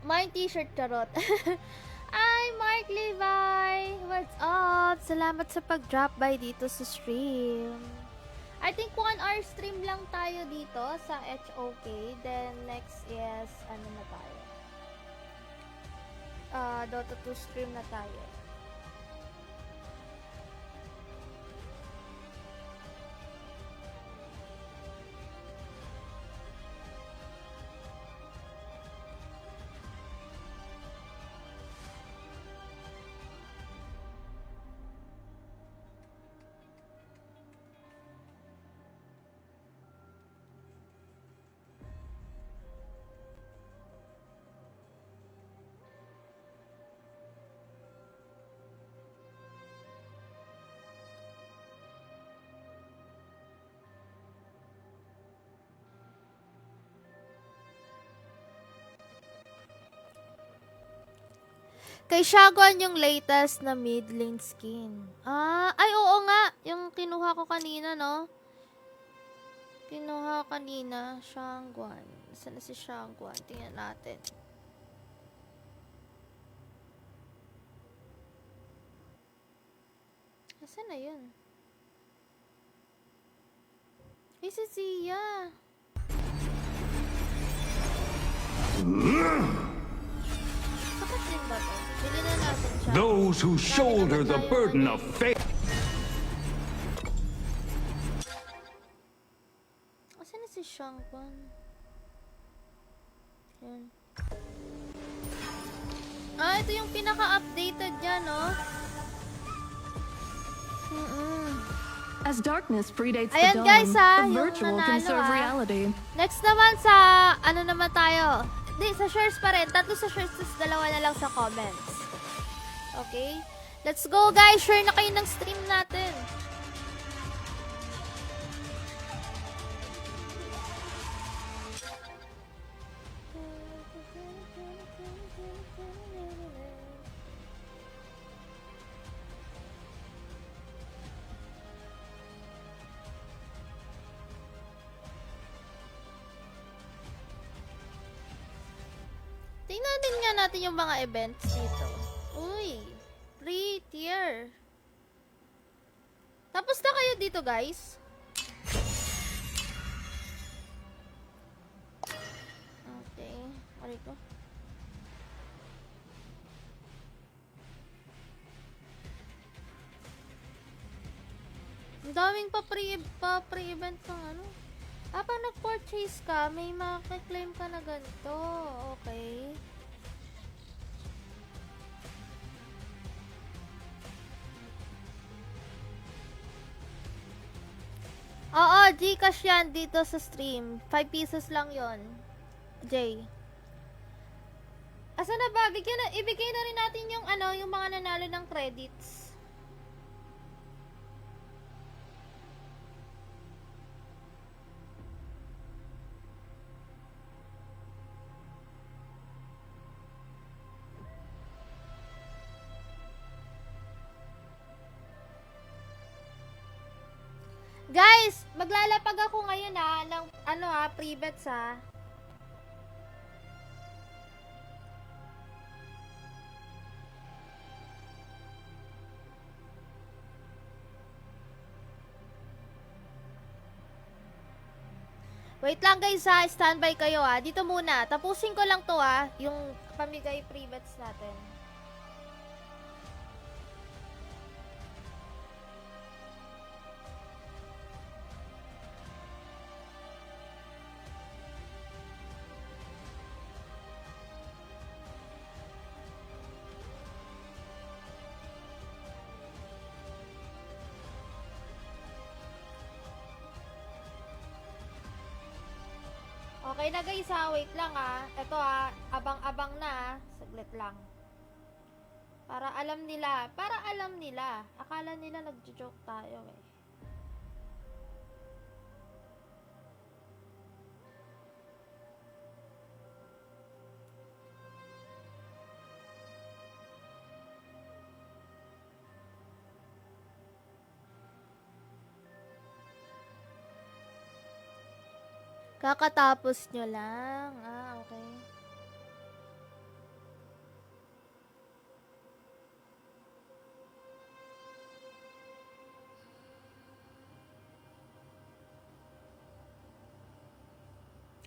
My t-shirt, charot. Ay, Mark Levi! What's up? Salamat sa pag-drop by dito sa stream. I think 1 hour stream lang tayo dito sa HOK. Then, next is, ano na tayo? Dota 2 stream na tayo. Kay Shaguan yung latest na mid lane skin. Ay oo nga, yung kinuha ko kanina, no? Kinuha ko kanina, Shaguan. Saan na si Shaguan? Tingnan natin. Saan na yun? Ay, si Zia. Sakat din ba to? Bili na natin siya. Those who shoulder the burden of faith. Asan na si Shaguan? Yan. Ito yung pinaka-updated niya, no? As darkness predates Ayan, the dawn, guys, the yung virtual can nanalo, serve reality. Next naman sa, ano naman tayo? Di, sa shares pa rin. 3 sa shares, tapos 2 na lang sa comments. Okay? Let's go, guys! Share na kayo ng stream natin. Tingnan din nga natin yung mga events dito. Uy, free tier. Tapos na kayo dito, guys. Okay, aray ko. Ang daming pa-pre-event ng ano. Pag nag-purchase ka, may makaklaim ka na ganito. Okay. Oo, Gcash yan dito sa stream. 5 pesos lang yon, Jay. Asa na ba? Ibigay na rin natin yung yung mga nanalo ng credits. Guys, maglalapag ako ngayon ng pre-bets ha. Wait lang guys ha, standby kayo ha. Dito muna, tapusin ko lang to ha, yung pamigay pre-bets natin. Okay na guys ha, wait lang ha. Ito ha, abang-abang na ha. Saglit lang. Para alam nila. Akala nila nagjo-joke tayo eh. Kakatapos nyo lang. Okay.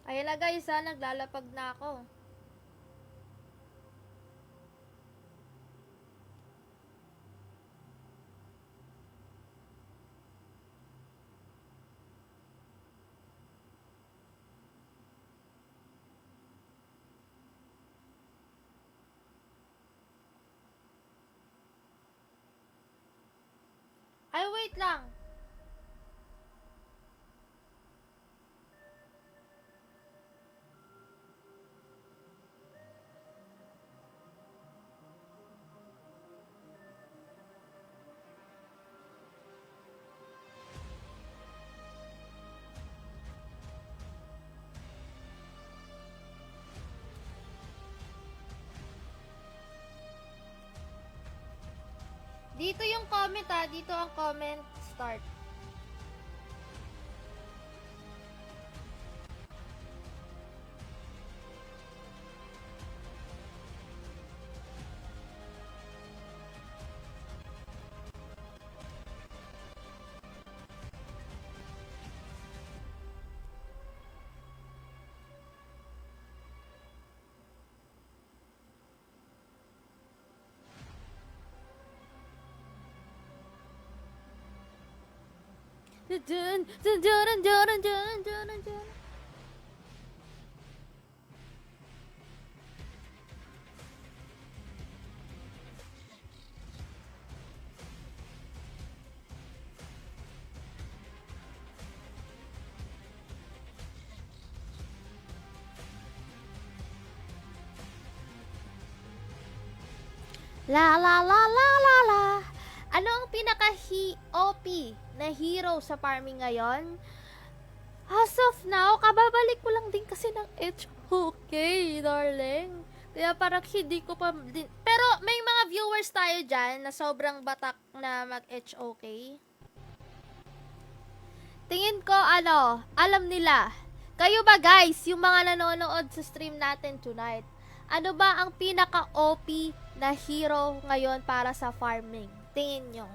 Ayun na guys ha, naglalapag na ako. Ay, wait lang. Dito yung comment ha. Dito ang comment start. Dun, dun, dun, dun, dun, dun, dun, dun. La la la la la la. Ano ang pinaka-OP na hero sa farming ngayon? As of now, kababalik ko lang din kasi ng HOK, darling. Kaya parang hindi ko pa din. Pero may mga viewers tayo dyan na sobrang batak na mag-HOK. Tingin ko, alam nila. Kayo ba guys, yung mga nanonood sa stream natin tonight, ano ba ang pinaka-OP na hero ngayon para sa farming? Tingin nyo.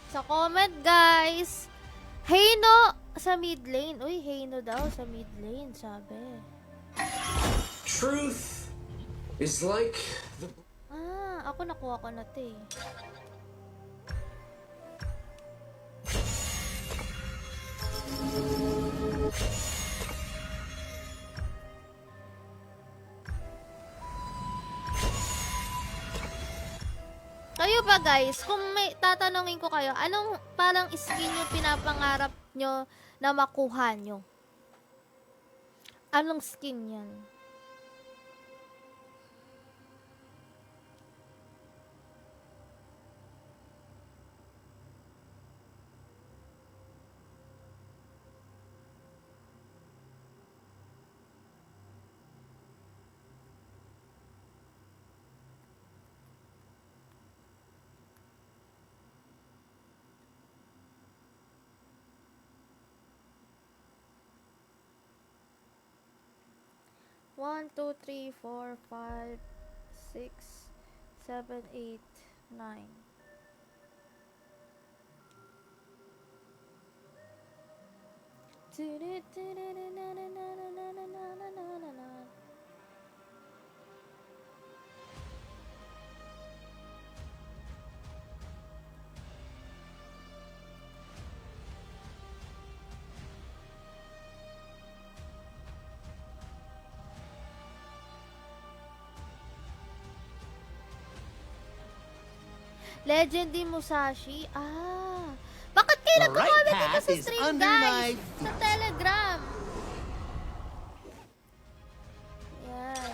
Sa comment, guys. Heino sa mid lane. Uy, Heino daw sa mid lane, sabi. Truth is like the... Ako nakuha ko na 'to eh. Kayo ba guys, kung may tatanungin ko kayo, anong parang skin yung pinapangarap nyo na makuha nyo? Anong skin yan? One, two, three, four, five, 6, 7, 8, 9. Legendary Musashi. may The nagko-comment right dito path sa is stream, under guys. my Sa Telegram. Yan.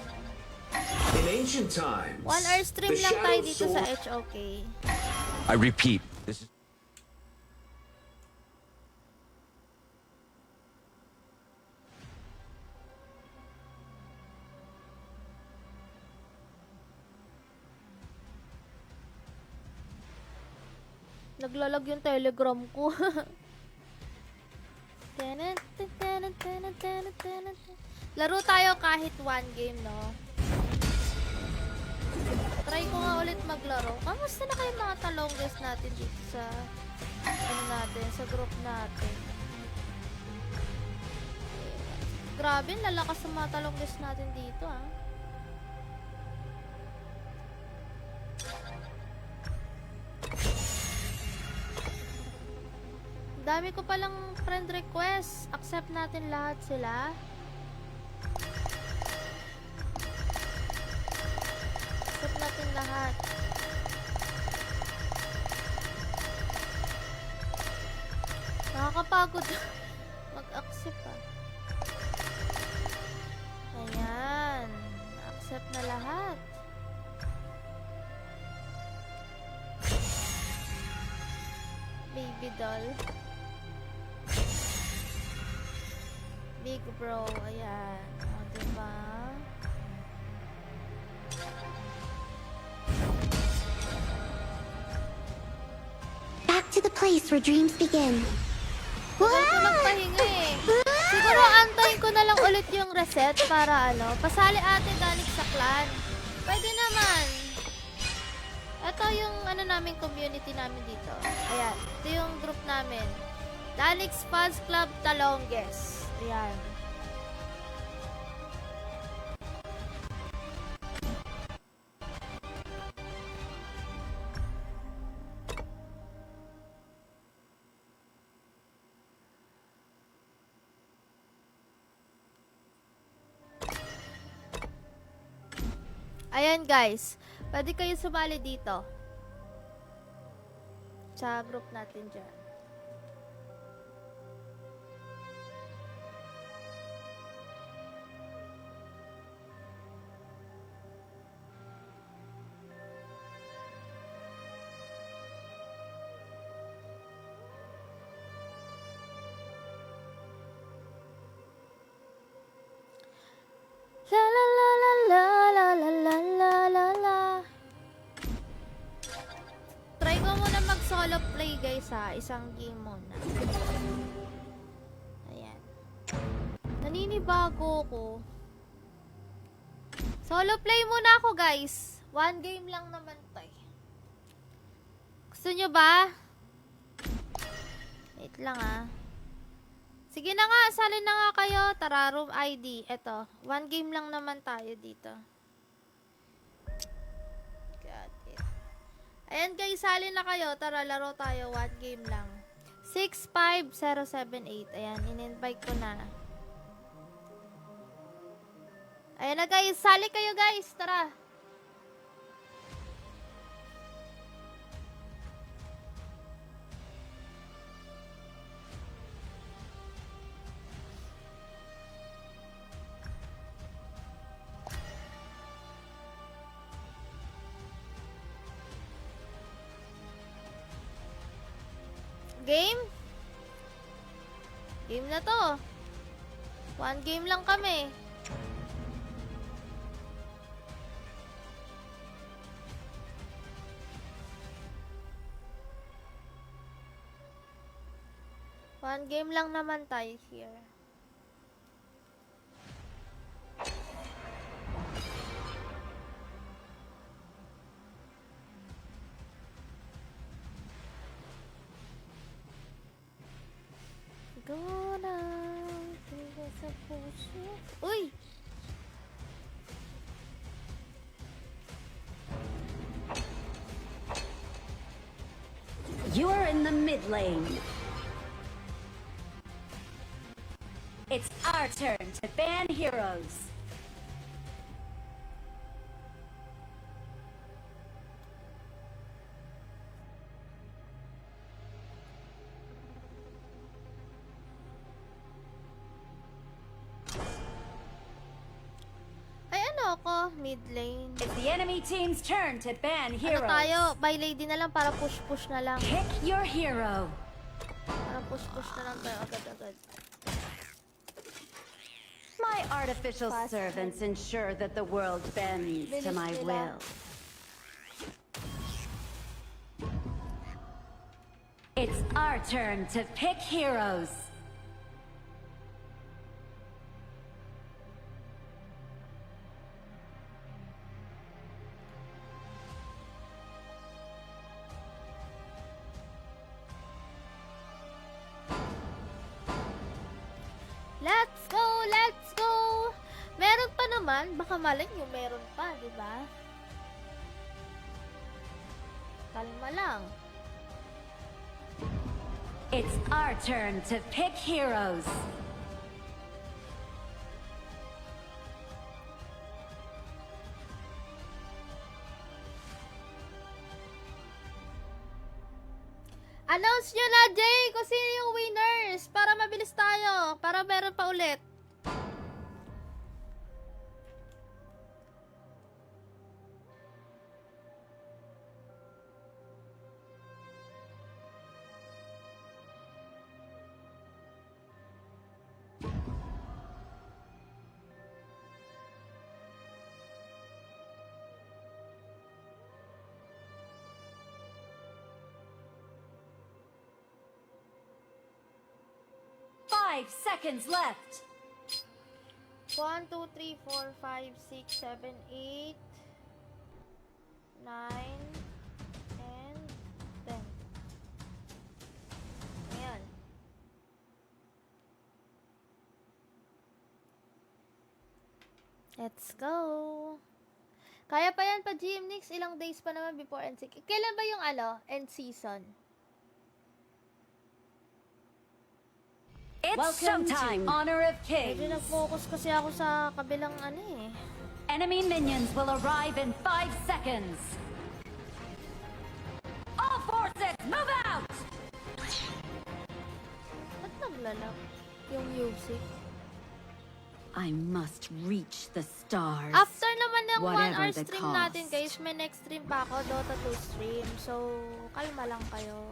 In ancient times, 1 hour stream the lang tayo shadow dito sa sword HOK. I repeat, this is... Naglalag yung Telegram ko. Laro tayo kahit 1 game, no? Try ko nga ulit maglaro. Kamusta na kayo mga talonggers natin dito sa sa group natin? Grabe, lalakas sa mga talonggers natin dito, ah. Dami ko palang friend request. Accept natin lahat sila. Accept natin lahat. Nakakapagod mag-accept, ah. Ayan. Accept na lahat. Baby doll. Big bro, ayan. O, diba? Back to the place where dreams begin. Tagal ko nagpahinga eh. Siguro antayin ko na lang ulit yung reset para pasali ate Dalix sa clan. Pwede naman. Ito yung namin community namin dito. Ayan. Ito yung group namin. Dalix Fans Club Talonges. Ayan. Ayan guys. Pwede kayo sumali dito. Sa group natin dyan. La la la la la la la la la la la. Try ko muna mag-solo play guys ha. Isang game muna. Ayan. Naninibago ko. Solo play muna ako guys. 1 game lang naman to eh. Gusto nyo ba? Wait lang ah. Sige na nga, salin na nga kayo. Tara, room ID. Eto, 1 game lang naman tayo dito. Got it. Ayan guys, salin na kayo. Tara, laro tayo. 1 game lang. 65078. Ayan, in-invite ko na. Ayan na guys, sali kayo guys. Tara. Game? Game na to. 1 game lang kami. One game lang naman tayo here. Go na, tiga sa puso. Uy! You're in the mid lane. It's our turn to ban heroes. Ay, ano ako? Mid lane. It's the enemy team's turn to ban Ano heroes. tayo? By lady na lang para push-push na lang. Pick your hero. Para push-push na lang tayo agad-agad. My artificial Fast servants ensure that the world bends to Bilis my nila. will. It's our turn to pick heroes. Let's go! Let's go! Meron pa naman. Baka malay nyo, meron pa, di ba? Kalma lang. It's our turn to pick heroes. Announce nyo na, Jay, kung sino yung winners para mabilis tayo. Para meron pa ulit. Five seconds left. 1, 2, 3, 4, 5, 6, 7, 8, 9, and 10. Ayan. Let's go! Kaya pa yan pa GMNix, ilang days pa naman before end season. Kailan ba yung end season? It's Welcome to showtime. Honor of Medyo Kings. nag-focus kasi ako sa kabilang eh. Enemy minions will arrive in 5 seconds. All forces, move out! Ba't naglalak yung music? I must reach the stars. After naman ng 1 Whatever hour the stream natin cost. guys, may next stream pa ako, Dota 2 stream. So, kalma lang kayo.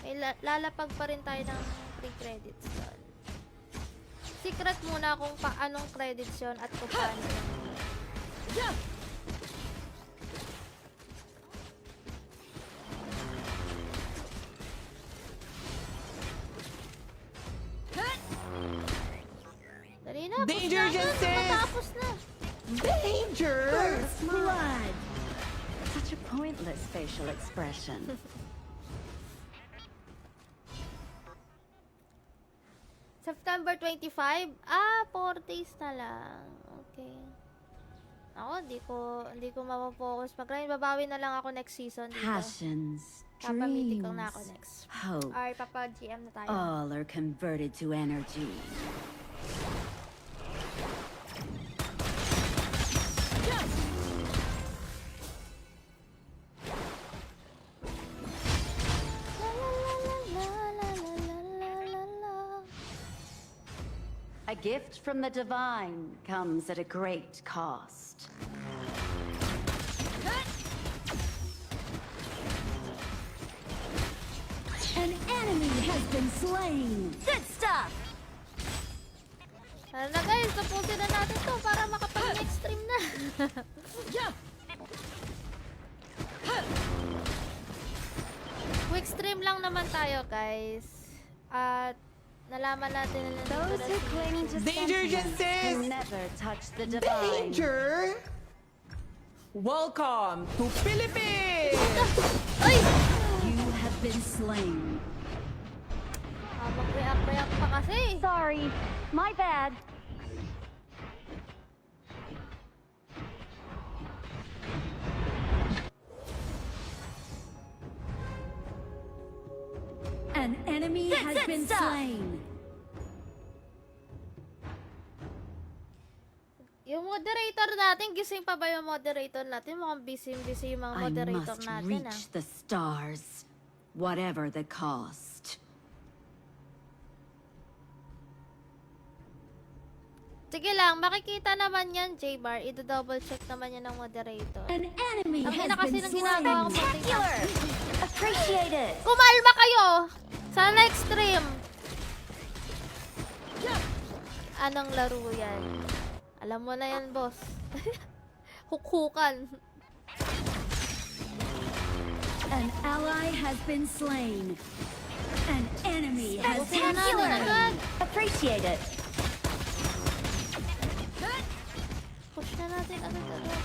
May lalapag pa rin tayo ng free credits doon. Secret muna kung anong credits yon at kung paano. Dali na, push Danger, na agad, Justice! matapos na. Danger! Blood. Such a pointless facial expression. September 25? 4 days na lang. Okay. Ako, hindi ko mapapokus. Pag babawi na lang ako next season dito. Passions, Papamiti ko na ako dreams, next. hope, Or papa-GM na tayo. all are converted to energy. La, la, la, la, la, la, la. A gift from the divine comes at a great cost. An enemy has been slain. Good stuff! Tara na guys, tapusin na natin to para makapag-next stream na. Quick stream lang naman tayo guys. At nalaman natin na Those who cling to Danger, sentiments Justice! can never touch the divine. Danger! Welcome to Philippines! Ay! You have been slain. Mag-react pa kasi. Sorry, my bad. An enemy has Good been stuff. slain. Yung moderator natin, gising pa ba yung moderator natin? Mukhang busy yung mga I moderator must natin reach the stars, whatever the cost. Sige lang, makikita naman yan, J-Bar. I-double check naman yan ng moderator. An enemy Ang has ina kasi been ng ginagawa ko slain. Spectacular! Appreciate it! Kumalma kayo! Sana extreme. Anong laro yan? Alam mo na yan, boss. Hukhukan. An ally has been slain. An enemy has been Spectacular! slain. Agad! Appreciate it! Push na natin agad-agad.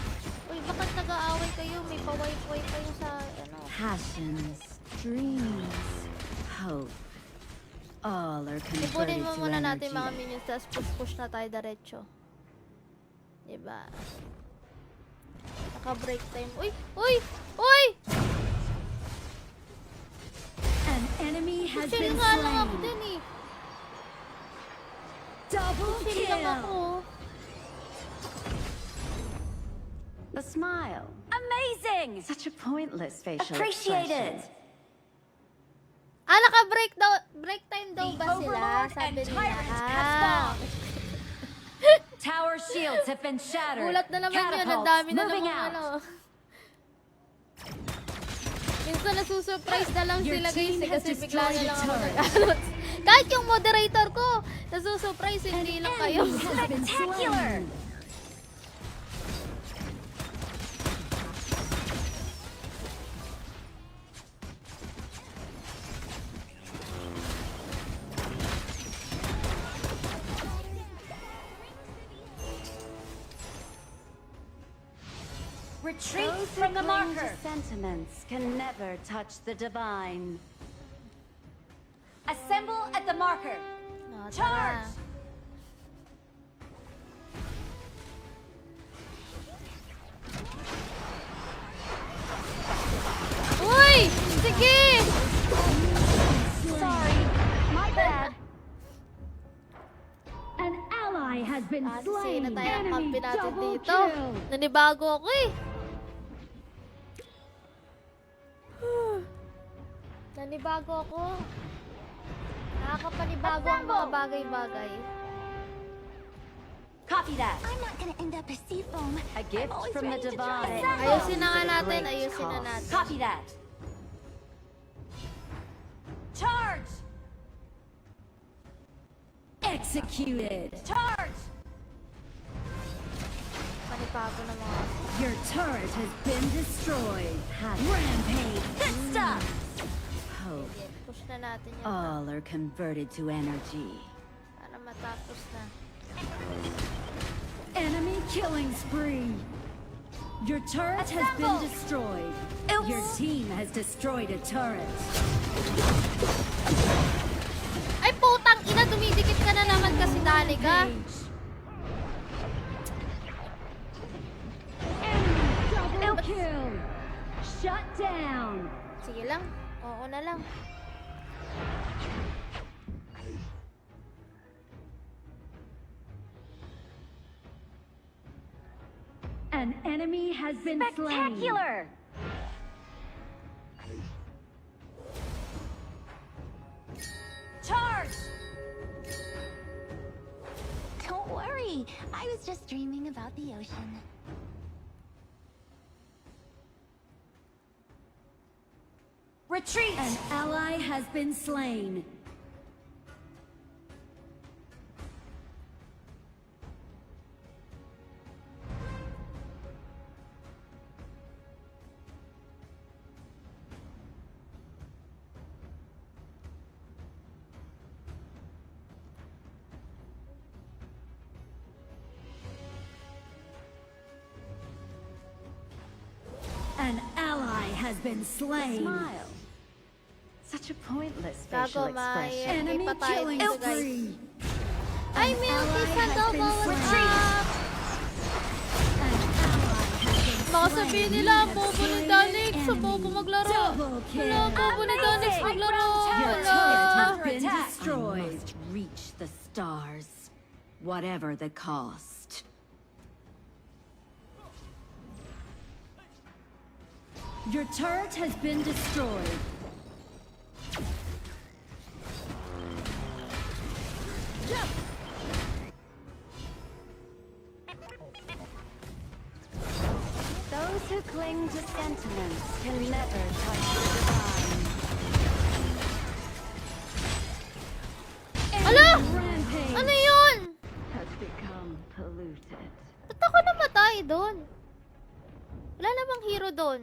Uy, bakit nag-aaway kayo? May pa-wipe-wipe kayo sa, ano. Passions, dreams, hope. All are Ipunin converted mo to muna natin energy. mga minions, tapos push na tayo diretso. Diba? Naka-break time. Uy! Uy! Uy! An enemy has Chill been nga lang ako slain. din eh. Double Chill lang kill. ako. A smile. Amazing! Such a pointless facial Appreciate expression. it! Ah, naka-break daw, break time daw The ba sila? Overlord Sabi and nila. Tyrant has Ah. fallen. Tower shields have been shattered. Gulat na naman yun. Ang Catapults dami na moving naman out. ano. Minsan nasusurprise na lang Your sila guys team eh, has kasi bigla destroyed na lang a ako turret. nag-alot. Kahit yung moderator ko, nasusurprise, An hindi lang kayo. enemy has been Spectacular. slain. Retreat from the marker. Sentiments can never touch the divine. Assemble at the marker. No, Charge! tara. Uy! Sige! Sorry, my bad. An ally has been Ah, sige slain. na tayo ang Enemy kampi natin double dito. kill. Nanibago ako eh. Nanibago ako. Nakakapanibago ang mga bagay-bagay. Copy that. I'm not gonna end up as sea foam. A gift always from the ready to divine. try. Ayusin na nga natin, Great ayusin na call. natin. Copy that. Charge! Executed. Charge! Panibago na mga... Your turret has been destroyed. Rampage. Good stuff! Hope. Sige, push na natin yan. All are converted to energy. Para matapos na. Enemy killing spree. Your turret has been Assemble. destroyed. Oops. Your team has destroyed a turret. Ay, putang ina! Dumidikit ka na naman kasi dali ka. Double kill. Shut down. Sige lang. Oo na lang. An enemy has been slain. Spectacular! Charge! Don't worry. I was just dreaming about the ocean. Retreat! An ally has been slain. An ally has been slain. Smile. Such a pointless facial Gago, may expression. hindi Enemy pa tayo killing dito, guys. spree. Ay, Milky ally sa has double. been What's slain. up? An ally has been Baka slain. sabihin nila, ang bobo ni Danix. Sa bobo maglaro. Double kill. Wala, ang bobo ni Danix Amazing. maglaro. Your Wala. turret has Under been attack. destroyed. I must reach the stars, whatever the cost. Your turret has been destroyed. who cling to sentiments can never touch the divine. Ala! Rampage Ano yun? Has become polluted. Ba't ako namatay doon? Wala namang hero doon.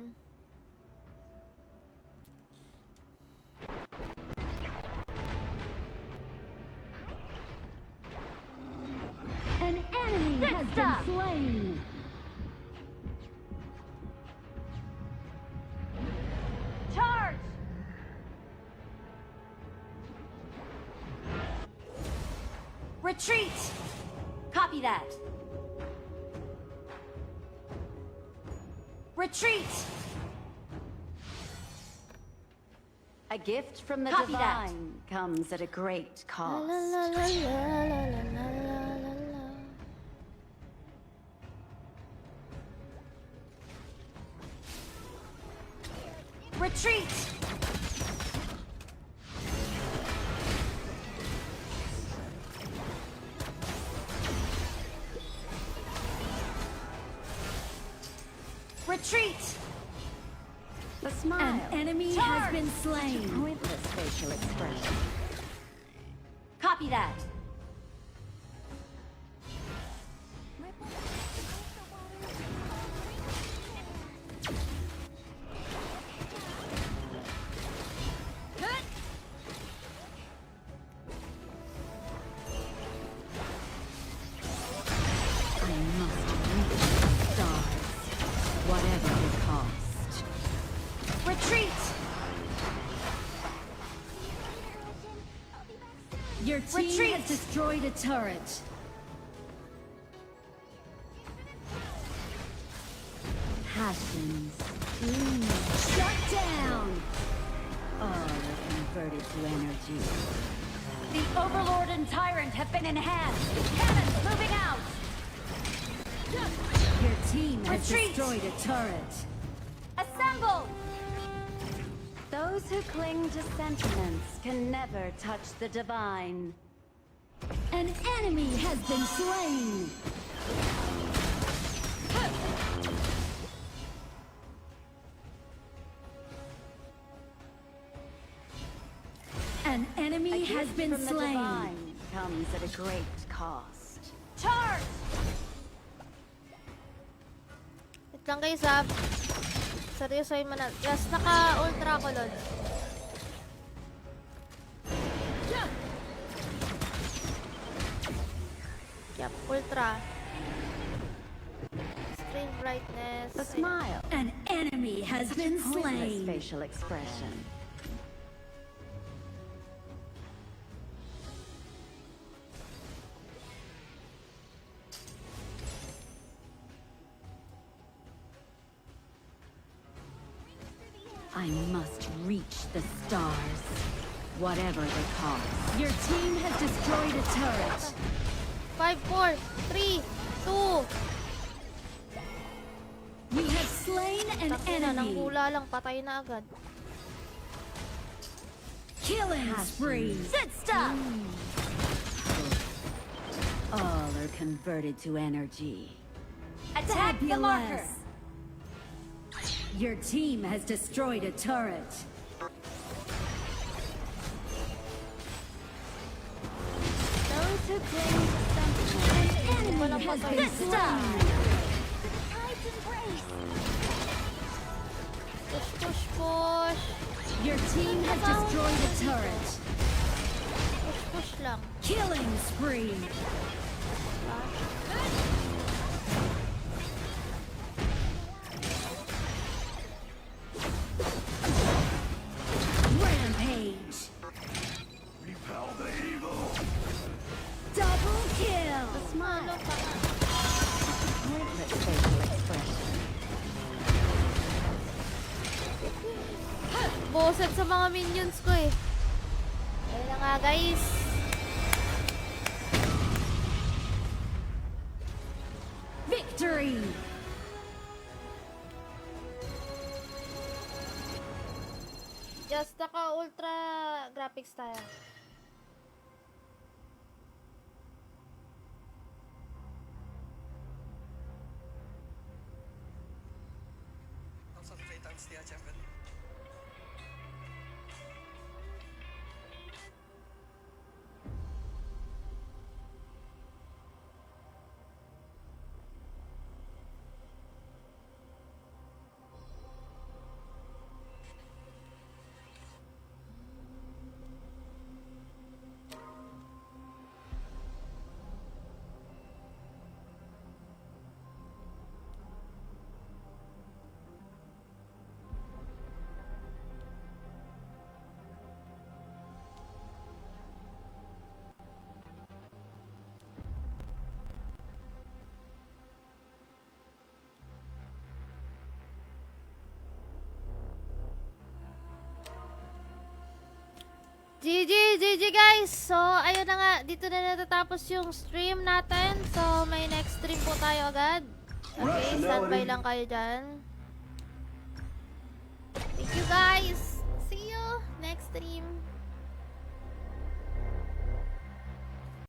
An enemy has been slain. Charge! Retreat! Copy that. Retreat! A gift from the Copy divine comes at a great La cost. la la la la la la la la. Retreat! Retreat! The smile. An enemy has been slain. Pointless facial expression. Copy that. I must reach the stars, whatever the cost. Retreat! Your team Retreat! has destroyed a turret. Passions. Shut down! All are converted to energy. The Overlord and Tyrant have been enhanced. Cannons moving out. Your team has Retreat! destroyed a turret. Assemble! Those who cling to sentiments can never touch the divine. An enemy has been slain. An A enemy has gift been from the slain. divine comes at a great cost. Charge! Wait lang guys ha. Seryosoy mo na. Yes, naka-ultra ko, Lord. Yep, ultra. Screen brightness. A smile. An enemy has been Pointless slain. facial expression. I must reach the stars, whatever the cost. Your team has destroyed a turret. 5, 4, 3, 2. You have slain an Takina, nang enemy. hula lang, patay na agad. Killing spree. Sit still! All are converted to energy. Attack the marker! Fabulous. Your team has destroyed a turret. Those who cling to sentiments Enemy Walang has patay. been Sit slain. Push, push, push. Your team has destroyed a turret. Push, push lang. Killing spree. Rampage. Double kill. Ano pa nga? Pointless facial expression. Boset sa mga minions ko eh. Ayun na nga guys. Victory. Just naka-ultra graphics tayo. GG guys! So, ayun na nga, dito na natatapos yung stream natin. So, may next stream po tayo agad. Okay, standby lang kayo dyan.